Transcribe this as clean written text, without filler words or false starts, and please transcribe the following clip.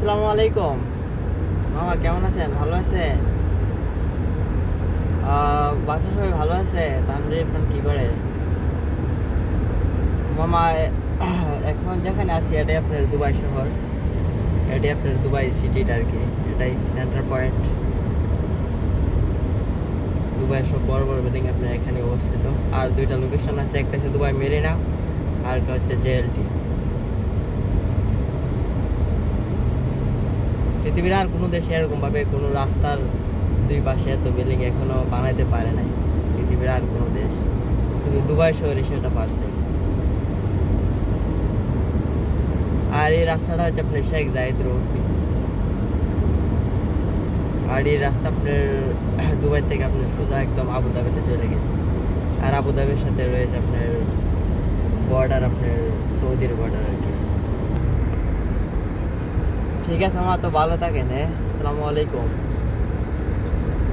আসসালামু আলাইকুম মামা, কেমন আছেন? ভালো আছেন? বাসা সবাই ভালো আছে? তানভীর ইরফান কি করে মামা? এখন যেখানে আছি এটাই আপনার দুবাই শহর, এটাই আপনার দুবাই সিটিটা আর কি। এটাই সেন্টার পয়েন্ট। দুবাইয়ের সব বড় বড় বিল্ডিং আপনার এখানে অবস্থিত। আর দুইটা লোকেশন আছে, একটা হচ্ছে দুবাই মেরিনা, আর একটা হচ্ছে জেএলটি। পৃথিবীর আর কোনো দেশে এরকমভাবে কোনো রাস্তার দুই পাশে এত বিল্ডিং এখনো বানাইতে পারে নাই, পৃথিবীর আর কোনো দেশ। কিন্তু দুবাই শহরে সেটা পারছে। আর এই রাস্তাটা হচ্ছে আপনার শেখ জায়েদ রোড। আর এই রাস্তা আপনার দুবাই থেকে আপনার সোজা একদম আবুধাবিতে চলে গেছে। আর আবুধাবির সাথে রয়েছে আপনার বর্ডার, আপনার সৌদির বর্ডার আর কি। ঠিক আছে মামা, তো ভালো থাকেন। আসসালামু আলাইকুম।